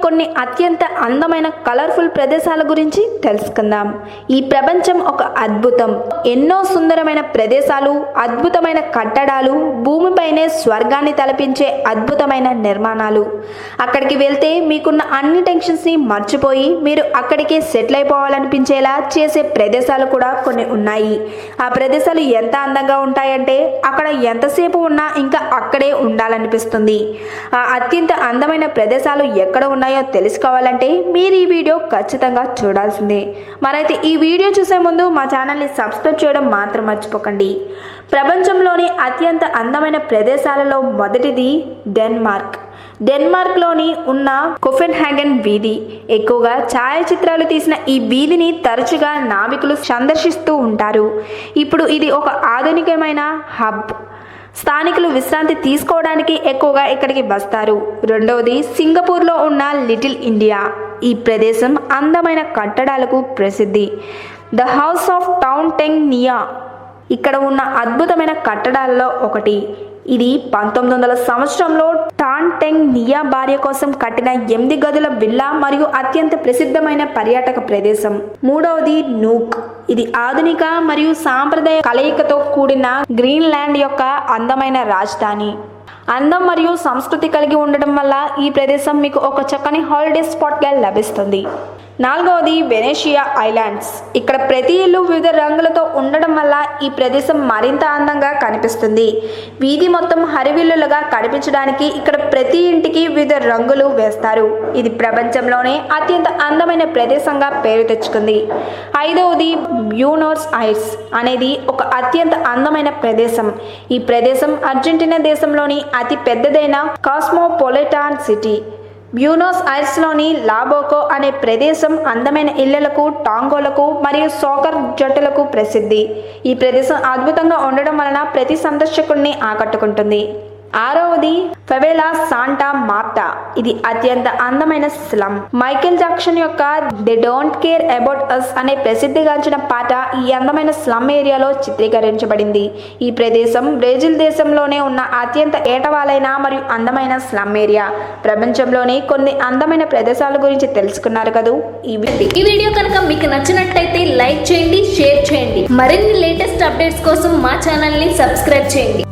కొన్ని అత్యంత అందమైన కలర్ఫుల్ ప్రదేశాల గురించి తెలుసుకుందాం. ఈ ప్రపంచం ఒక అద్భుతం. ఎన్నో సుందరమైన ప్రదేశాలు, అద్భుతమైన కట్టడాలు, భూమిపైనే స్వర్గాన్ని తలపించే అద్భుతమైన నిర్మాణాలు. అక్కడికి వెళ్తే మీకున్న అన్ని టెన్షన్స్ని మర్చిపోయి మీరు అక్కడికే సెటిల్ అయిపోవాలనిపించేలా చేసే ప్రదేశాలు కూడా కొన్ని ఉన్నాయి. ఆ ప్రదేశాలు ఎంత అందంగా ఉంటాయంటే అక్కడ ఎంతసేపు ఉన్నా ఇంకా అక్కడే ఉండాలనిపిస్తుంది. ఆ అత్యంత అందమైన ప్రదేశాలు ఎక్కడ ఉన్నాయో తెలుసుకోవాలంటే మీరు ఈ వీడియో ఖచ్చితంగా చూడాల్సిందే. మరైతే ఈ వీడియో చూసే ముందు మా ఛానల్ని సబ్స్క్రైబ్ చేయడం మాత్రం మర్చిపోకండి. ప్రపంచంలోని అత్యంత అందమైన ప్రదేశాలలో మొదటిది డెన్మార్క్లోని ఉన్న కోపెన్హాగన్ వీధి. ఎక్కువగా ఛాయాచిత్రాలు తీసిన ఈ వీధిని తరచుగా నావికులు సందర్శిస్తూ ఉంటారు. ఇప్పుడు ఇది ఒక ఆధునికమైన హబ్. స్థానికులు విశ్రాంతి తీసుకోవడానికి ఎక్కువగా ఇక్కడికి వస్తారు. రెండవది సింగపూర్లో ఉన్న లిటిల్ ఇండియా. ఈ ప్రదేశం అందమైన కట్టడాలకు ప్రసిద్ధి. The house of town టెంగ్ Nia ఇక్కడ ఉన్న అద్భుతమైన కట్టడాలలో ఒకటి. ఇది 1900 సంవత్సరంలో టాన్ టెంగ్ నియా భార్య కోసం కట్టిన 8 గదుల విల్లా మరియు అత్యంత ప్రసిద్ధమైన పర్యాటక ప్రదేశం. మూడవది నూక్. ఇది ఆధునిక మరియు సాంప్రదాయ కలయికతో కూడిన గ్రీన్లాండ్ యొక్క అందమైన రాజధాని. అందం మరియు సంస్కృతి కలిగి ఉండడం వల్ల ఈ ప్రదేశం మీకు ఒక చక్కని హాలిడే స్పాట్గా లభిస్తుంది. నాలుగవది వెనేషియా ఐలాండ్స్. ఇక్కడ ప్రతి ఇల్లు వివిధ రంగులతో ఉండడం వల్ల ఈ ప్రదేశం మరింత అందంగా కనిపిస్తుంది. వీధి మొత్తం హరివిల్లులుగా కనిపించడానికి ఇక్కడ ప్రతి ఇంటికి వివిధ రంగులు వేస్తారు. ఇది ప్రపంచంలోనే అత్యంత అందమైన ప్రదేశంగా పేరు తెచ్చుకుంది. ఐదవది బ్యూనోస్ ఐర్స్ అనేది ఒక అత్యంత అందమైన ప్రదేశం. ఈ ప్రదేశం అర్జెంటీనా దేశంలోని అతి పెద్దదైన కాస్మోపాలిటాన్ సిటీ. బ్యూనోస్ ఐర్స్లోని లాబోకో అనే ప్రదేశం అందమైన ఇళ్లకు, టాంగోలకు మరియు సోకర్ జట్టులకు ప్రసిద్ధి. ఈ ప్రదేశం అద్భుతంగా ఉండడం వలన ప్రతి సందర్శకుడిని ఆకట్టుకుంటుంది. ఆరవది ఫెవెలా శాంటా మార్టా. ఇది అత్యంత అందమైన స్లమ్. మైకేల్ జాక్సన్ యొక్క they don't care about us అనే ప్రసిద్ధిగాంచిన పాట ఈ అందమైన స్లమ్ ఏరియాలో చిత్రీకరించబడింది. ఈ ప్రదేశం బ్రెజిల్ దేశంలోనే ఉన్న అత్యంత ఏటవాలైన మరియు అందమైన స్లమ్ ఏరియా. ప్రపంచంలోని కొన్ని అందమైన ప్రదేశాల గురించి తెలుసుకున్నారు కదూ. ఈ వీడియో కనుక మీకు నచ్చినట్టయితే లైక్ చేయండి, షేర్ చేయండి. మరిన్ని లేటెస్ట్ అప్డేట్స్ కోసం మా ఛానల్ని సబ్స్క్రైబ్ చేయండి.